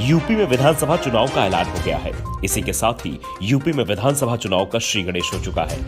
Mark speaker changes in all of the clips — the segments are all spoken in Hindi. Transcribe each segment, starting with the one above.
Speaker 1: यूपी में विधानसभा चुनाव का ऐलान हो गया है। इसी के साथ ही यूपी में विधानसभा चुनाव का श्री गणेश हो चुका है।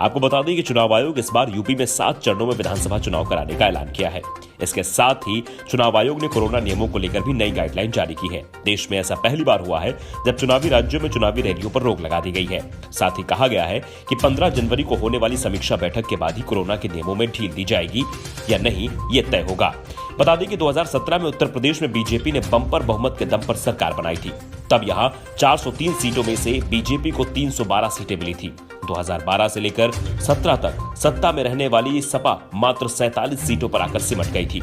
Speaker 1: आपको बता दें कि चुनाव आयोग इस बार यूपी में 7 चरणों में विधानसभा चुनाव कराने का ऐलान किया है। इसके साथ ही चुनाव आयोग ने कोरोना नियमों को लेकर भी नई गाइडलाइन जारी की है। देश में ऐसा पहली बार हुआ है जब चुनावी राज्यों में चुनावी रैलियों पर रोक लगा दी गई है। साथ ही कहा गया है कि 15 जनवरी को होने वाली समीक्षा बैठक के बाद ही कोरोना के नियमों में ढील दी जाएगी या नहीं, ये तय होगा। बता दें कि 2017 में उत्तर प्रदेश में बीजेपी ने बम्पर बहुमत के दम पर सरकार बनाई थी। तब यहां 403 सीटों में से बीजेपी को 312 सीटें मिली थी। 2012 से लेकर 17 तक सत्ता में रहने वाली सपा मात्र 47 सीटों पर आकर सिमट गई थी।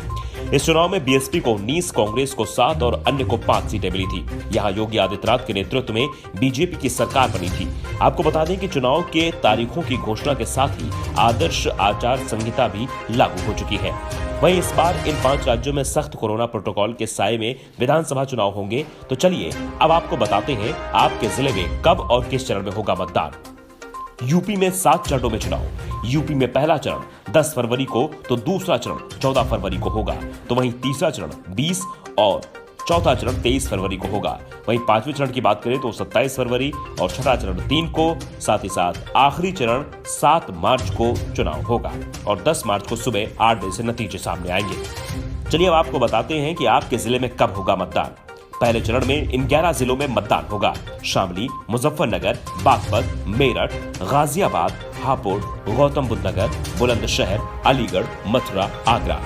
Speaker 1: इस चुनाव में बीएसपी को 19, कांग्रेस को 7 और अन्य को 5 सीटें मिली थी। यहां योगी आदित्यनाथ के नेतृत्व में बीजेपी की सरकार बनी थी। आपको बता दें कि चुनाव के तारीखों की घोषणा के साथ ही आदर्श आचार संहिता भी लागू हो चुकी है। वहीं इस बार इन 5 राज्यों में सख्त कोरोना प्रोटोकॉल के साए में विधानसभा चुनाव होंगे। तो चलिए अब आपको बताते हैं आपके जिले में कब और किस चरण में होगा मतदान। यूपी में 7 चरणों में चुनाव। यूपी में पहला चरण 10 फरवरी को तो दूसरा चरण 14 फरवरी को होगा। तो वहीं तीसरा चरण 20 और चौथा चरण 23 फरवरी को होगा। वहीं 5वें चरण की बात करें तो 27 फरवरी और छठा चरण 3 को, साथ ही साथ आखिरी चरण 7 मार्च को चुनाव होगा और 10 मार्च को सुबह 8 बजे से नतीजे सामने आएंगे। चलिए अब आपको बताते हैं कि आपके जिले में कब होगा मतदान। पहले चरण में इन 11 जिलों में मतदान होगा। शामली, मुजफ्फरनगर, बागपत, मेरठ, गाजियाबाद, हापुड़, गौतम बुद्ध नगर, बुलंदशहर, अलीगढ़, मथुरा, आगरा।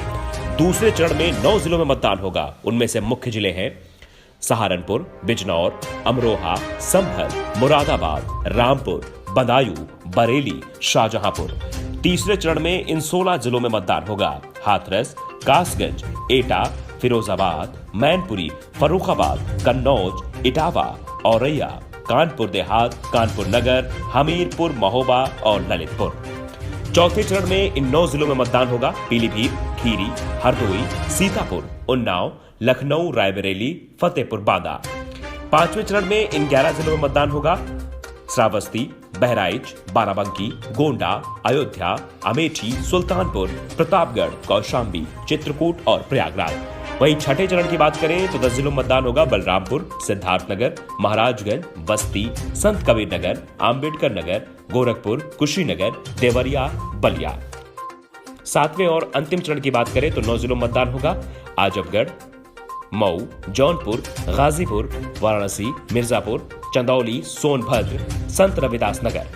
Speaker 1: दूसरे चरण में 9 जिलों में मतदान होगा। उनमें से मुख्य जिले हैं सहारनपुर, बिजनौर, अमरोहा, संभल, मुरादाबाद, रामपुर, बदायूं, बरेली, शाहजहांपुर। तीसरे चरण में इन 16 जिलों में मतदान होगा। हाथरस, कासगंज, एटा, फिरोजाबाद, मैनपुरी, फर्रुखाबाद, कन्नौज, इटावा, औरैया, कानपुर देहात, कानपुर नगर, हमीरपुर, महोबा और ललितपुर। चौथे चरण में इन 9 जिलों में मतदान होगा। पीलीभीत, खीरी, हरदोई, सीतापुर, उन्नाव, लखनऊ, रायबरेली, फतेहपुर बांदा। 5वें चरण में इन 11 जिलों में मतदान होगा। श्रावस्ती, बहराइच, बाराबंकी, गोंडा, अयोध्या, अमेठी, सुल्तानपुर, प्रतापगढ़, कौशाम्बी, चित्रकूट और प्रयागराज। वहीं छठे चरण की बात करें तो 10 जिलों में मतदान होगा। बलरामपुर, सिद्धार्थनगर, महाराजगंज, बस्ती, संत कबीर नगर, आंबेडकर नगर, गोरखपुर, कुशीनगर, देवरिया, बलिया। 7वें और अंतिम चरण की बात करें तो 9 जिलों में मतदान होगा। आजमगढ़, मऊ, जौनपुर, गाजीपुर, वाराणसी, मिर्जापुर, चंदौली, सोनभद्र, संत रविदास नगर।